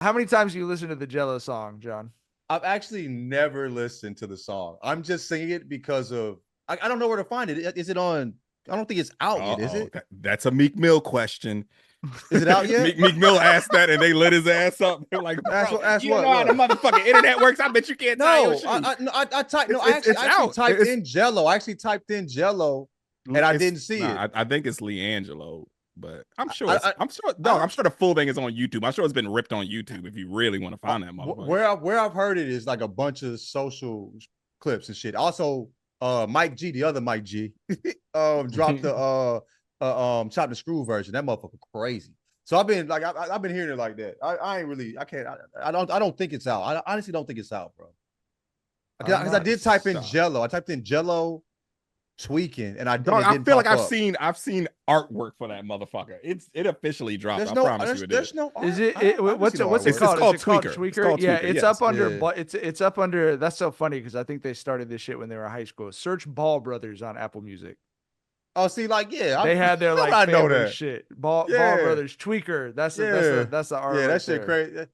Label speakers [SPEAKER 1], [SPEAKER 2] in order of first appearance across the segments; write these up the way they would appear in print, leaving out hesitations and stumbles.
[SPEAKER 1] How many times do you listen to the Jello song, John?
[SPEAKER 2] I've actually never listened to the song. I'm just singing it because of I don't know where to find it. Is it on? I don't think it's out yet. Is it?
[SPEAKER 3] That's a Meek Mill question.
[SPEAKER 2] Is it out yet?
[SPEAKER 3] Meek Mill asked that, and they lit his ass up. They're like,
[SPEAKER 2] ask
[SPEAKER 3] you
[SPEAKER 2] what?
[SPEAKER 3] know how the motherfucking internet works. I bet you can't tie your shoes.
[SPEAKER 2] I actually typed in Jello. I actually typed in Jello, and I didn't see it.
[SPEAKER 3] I think it's LiAngelo, but I'm sure. I'm sure the full thing is on YouTube. I'm sure it's been ripped on YouTube. If you really want to find that motherfucker.
[SPEAKER 2] Where I've heard it is like a bunch of social clips and shit. Also, Mike G, the other Mike G, dropped the chop the screw version. That motherfucker crazy. So I've been hearing it like that. I don't think it's out. I honestly don't think it's out, bro. Because I did type in Jello. I typed in Jello tweaking, and I feel like
[SPEAKER 3] I've seen artwork for that motherfucker. It officially dropped. I promise you it is.
[SPEAKER 1] Is it? What's it called?
[SPEAKER 3] It's called
[SPEAKER 1] Tweaker. Yeah, it's up under. But it's up under. That's so funny because I think they started this shit when they were in high school. Search Ball Brothers on Apple Music.
[SPEAKER 2] Oh, see, like,
[SPEAKER 1] they had their like I know that shit. Ball Brothers Tweaker. That's the art.
[SPEAKER 2] Yeah, that shit crazy.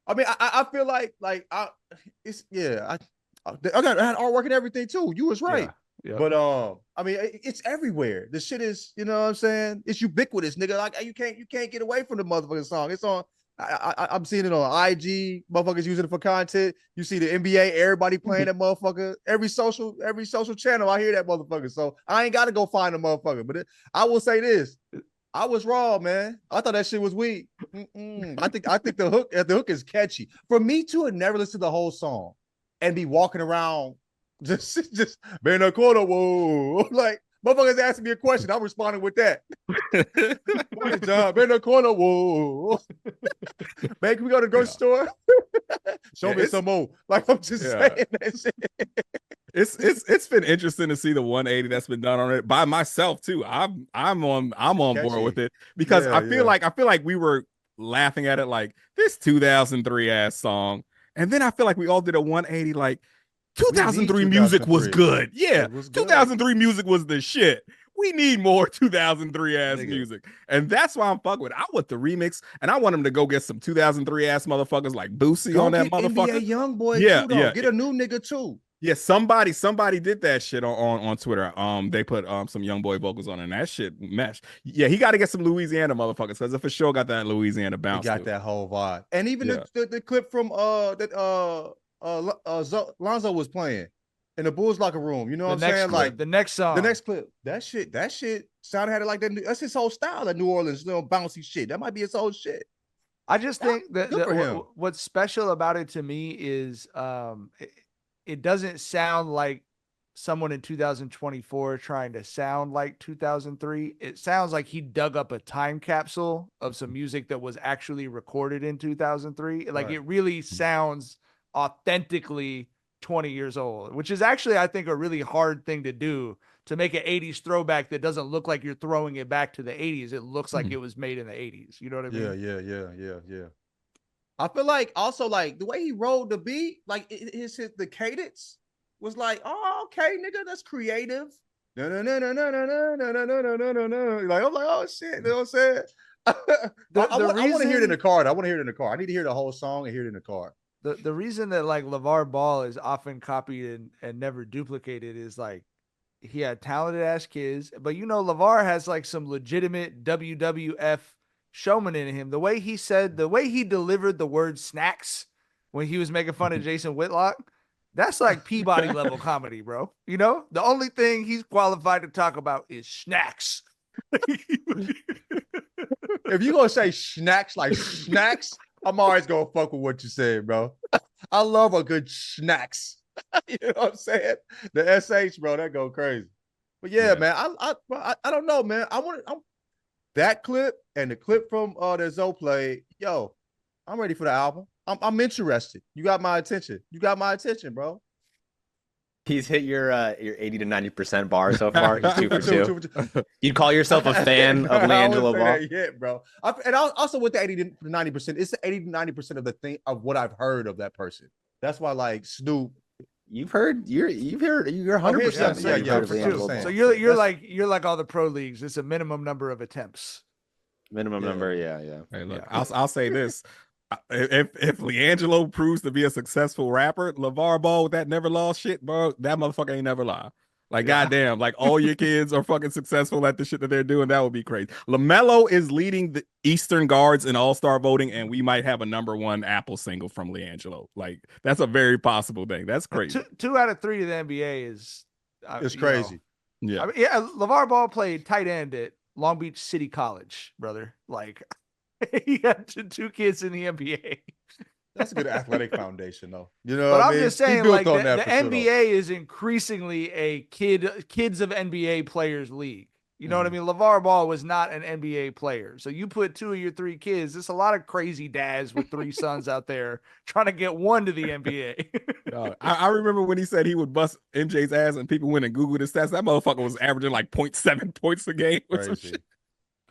[SPEAKER 2] I mean, I feel like I got artwork and everything too. You was right. Yeah. But I mean, it's everywhere. The shit is, you know what I'm saying? It's ubiquitous, nigga. Like you can't get away from the motherfucking song. It's on. I'm seeing it on IG. Motherfuckers using it for content. You see the NBA, everybody playing that motherfucker. Every social channel, I hear that motherfucker. So I ain't got to go find a motherfucker. But I will say this: I was wrong, man. I thought that shit was weak. I think the hook is catchy. For me to have never listened to the whole song and be walking around just man a corner, whoa, like. Motherfuckers asking me a question. I'm responding with that. Morning, John. Man, in the corner. Whoa. Man, can we go to the grocery store? Show me some more. Like, I'm just saying that shit.
[SPEAKER 3] It's been interesting to see the 180 that's been done on it by myself too. I'm on board with it because I feel like we were laughing at it like this 2003 ass song, and then I feel like we all did a 180 like. 2003 music was good. Yeah, was good. 2003 music was the shit. We need more 2003 ass music, and that's why I'm fucking with it. I want the remix, and I want him to go get some 2003 ass motherfuckers like Boosie on that motherfucker.
[SPEAKER 2] NBA young boy, too, though. Get a new nigga too.
[SPEAKER 3] Yeah, somebody did that shit on Twitter. They put some young boy vocals on, and that shit meshed. Yeah, he got to get some Louisiana motherfuckers because it for sure got that Louisiana bounce.
[SPEAKER 2] He got that whole vibe, and even the clip from Lonzo was playing in the Bulls locker room. You know what I'm saying?
[SPEAKER 1] Clip,
[SPEAKER 2] like
[SPEAKER 1] the next song,
[SPEAKER 2] the next clip. That shit sounded had it like that. That's his whole style. That New Orleans little bouncy shit. That might be his whole shit.
[SPEAKER 1] I just think that what's special about it to me is it doesn't sound like someone in 2024 trying to sound like 2003. It sounds like he dug up a time capsule of some music that was actually recorded in 2003. Like it really sounds authentically 20 years old, which is actually, I think, a really hard thing to do, to make an 80s throwback that doesn't look like you're throwing it back to the 80s. It looks like it was made in the 80s. You know what I
[SPEAKER 2] mean? Yeah. I feel like also like the way he rolled the beat, like the cadence was like, oh, okay, nigga, that's creative. No. Like, I'm like, oh shit, you know what I'm saying? I want to hear it in the car. I need to hear the whole song and hear it in the car.
[SPEAKER 1] The reason that like LaVar Ball is often copied and never duplicated is like he had talented ass kids, but you know LaVar has like some legitimate WWF showman in him. The way he delivered the word snacks when he was making fun of Jason Whitlock, that's like Peabody level comedy, bro. You know, the only thing he's qualified to talk about is snacks.
[SPEAKER 2] If you gonna say snacks like snacks, I'm always gonna fuck with what you said, bro. I love a good snacks. You know what I'm saying? The SH, bro, that go crazy. But yeah. Man, I don't know, man. I'm that clip and the clip from that Zoe played. Yo, I'm ready for the album. I'm interested. You got my attention. Bro.
[SPEAKER 4] He's hit your 80 to 90% bar so far. He's 2 for 2. You'd call yourself a fan of LiAngelo Ball?
[SPEAKER 2] Yeah, bro. And also with the 80 to 90%, it's the 80 to 90% of the thing of what I've heard of that person. That's why, like Snoop.
[SPEAKER 4] You're 100%.
[SPEAKER 1] Yeah, for sure. So you're like all the pro leagues. It's a minimum number of attempts.
[SPEAKER 4] Minimum number, yeah.
[SPEAKER 3] Hey, look, I'll say this. if LiAngelo proves to be a successful rapper, LaVar Ball with that never lost shit, bro, that motherfucker ain't never lie. Like, goddamn, like all your kids are fucking successful at the shit that they're doing. That would be crazy. LaMelo is leading the Eastern guards in all-star voting, and we might have a #1 Apple single from LiAngelo. Like, that's a very possible thing. That's crazy.
[SPEAKER 1] Two out of 3 to the NBA is
[SPEAKER 2] it's crazy.
[SPEAKER 1] Know. Yeah. I mean, yeah, LaVar Ball played tight end at Long Beach City College, brother. Like, he had 2 kids in the NBA.
[SPEAKER 2] That's a good athletic foundation, though. You know,
[SPEAKER 1] but I'm just saying, like the NBA is increasingly a kids of NBA players league. You know what I mean? LaVar Ball was not an NBA player, so you put 2 of your 3 kids. There's a lot of crazy dads with 3 sons out there trying to get one to the NBA.
[SPEAKER 3] I remember when he said he would bust MJ's ass, and people went and Googled his stats. That motherfucker was averaging like 0.7 points a game.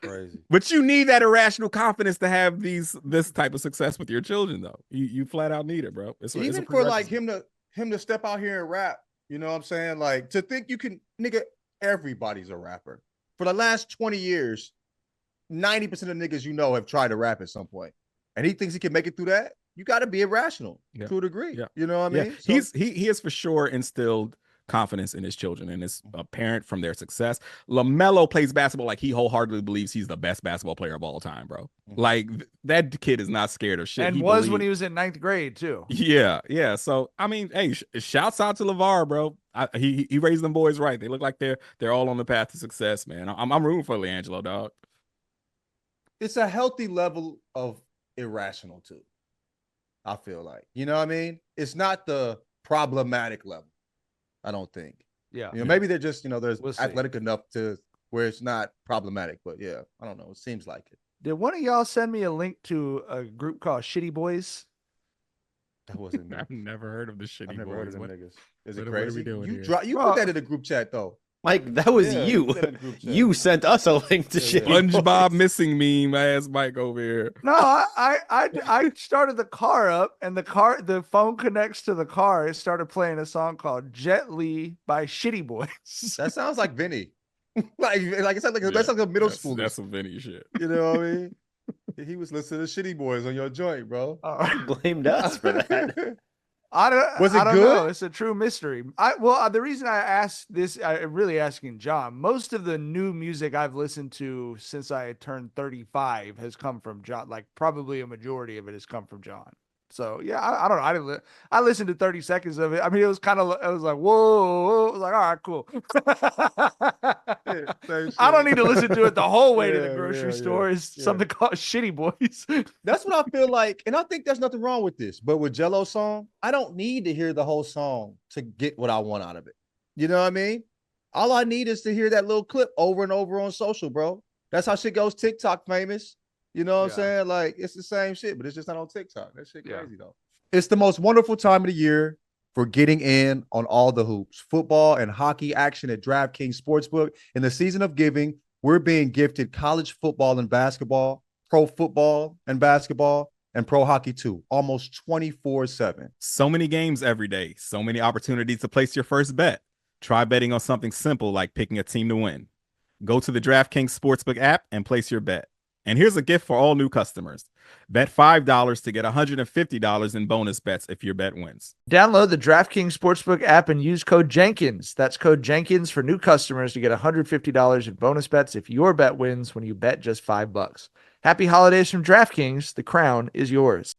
[SPEAKER 2] Crazy.
[SPEAKER 3] But you need that irrational confidence to have this type of success with your children, though. You flat out need it, bro.
[SPEAKER 2] Even for like him to step out here and rap, you know what I'm saying? Like, to think you can, nigga, everybody's a rapper. For the last 20 years, 90% of niggas you know have tried to rap at some point. And he thinks he can make it through that. You got to be irrational to a degree. Yeah. You know what I mean?
[SPEAKER 3] So, he has for sure instilled confidence in his children, and it's apparent from their success. LaMelo plays basketball like he wholeheartedly believes he's the best basketball player of all time, bro. Like, that kid is not scared of shit.
[SPEAKER 1] And when he was in 9th grade too.
[SPEAKER 3] Yeah. So I mean, hey, shouts out to LaVar, bro. He raised them boys right. They look like they're all on the path to success, man. I'm rooting for LiAngelo, dog.
[SPEAKER 2] It's a healthy level of irrational too. I feel like, you know what I mean? It's not the problematic level. I don't think.
[SPEAKER 1] Yeah.
[SPEAKER 2] You know, maybe they're just, they're athletic enough to where it's not problematic, but yeah, I don't know. It seems like it.
[SPEAKER 1] Did one of y'all send me a link to a group called Shitty Boys?
[SPEAKER 2] That wasn't me.
[SPEAKER 3] I've never heard of the Shitty Boys.
[SPEAKER 2] I've never heard of them niggas. Is it
[SPEAKER 3] crazy?
[SPEAKER 2] You put that in the group chat though.
[SPEAKER 4] Mike, that was you. You sent us a link to Shitty
[SPEAKER 3] SpongeBob missing meme ass Mike over here.
[SPEAKER 1] No, I started the car up, and the phone connects to the car. It started playing a song called Jet Li by Shitty Boys.
[SPEAKER 2] That sounds like Vinny. like it sounds like that's like a middle school.
[SPEAKER 3] That's some Vinny shit.
[SPEAKER 2] You know what I mean? He was listening to Shitty Boys on your joint, bro.
[SPEAKER 4] Blamed us for that.
[SPEAKER 1] I don't know. It's a true mystery. The reason I asked this, I'm really asking John. Most of the new music I've listened to since I turned 35 has come from John. Like, probably a majority of it has come from John. So yeah, I don't know. I listened to 30 seconds of it. I mean, it was like, whoa. I was like, all right, cool. I don't need to listen to it the whole way to the grocery store. It's something called Shitty Boys.
[SPEAKER 2] That's what I feel like. And I think there's nothing wrong with this. But with Jello's song, I don't need to hear the whole song to get what I want out of it. You know what I mean? All I need is to hear that little clip over and over on social, bro. That's how shit goes TikTok famous. You know what I'm saying? Like, it's the same shit, but it's just not on TikTok. That shit crazy, though. It's the most wonderful time of the year for getting in on all the hoops, football and hockey action at DraftKings Sportsbook. In the season of giving, we're being gifted college football and basketball, pro football and basketball, and pro hockey too, almost 24/7.
[SPEAKER 3] So many games every day, so many opportunities to place your first bet. Try betting on something simple like picking a team to win. Go to the DraftKings Sportsbook app and place your bet. And here's a gift for all new customers. Bet $5 to get $150 in bonus bets if your bet wins.
[SPEAKER 1] Download the DraftKings Sportsbook app and use code Jenkins. That's code Jenkins for new customers to get $150 in bonus bets if your bet wins when you bet just $5. Happy holidays from DraftKings. The crown is yours.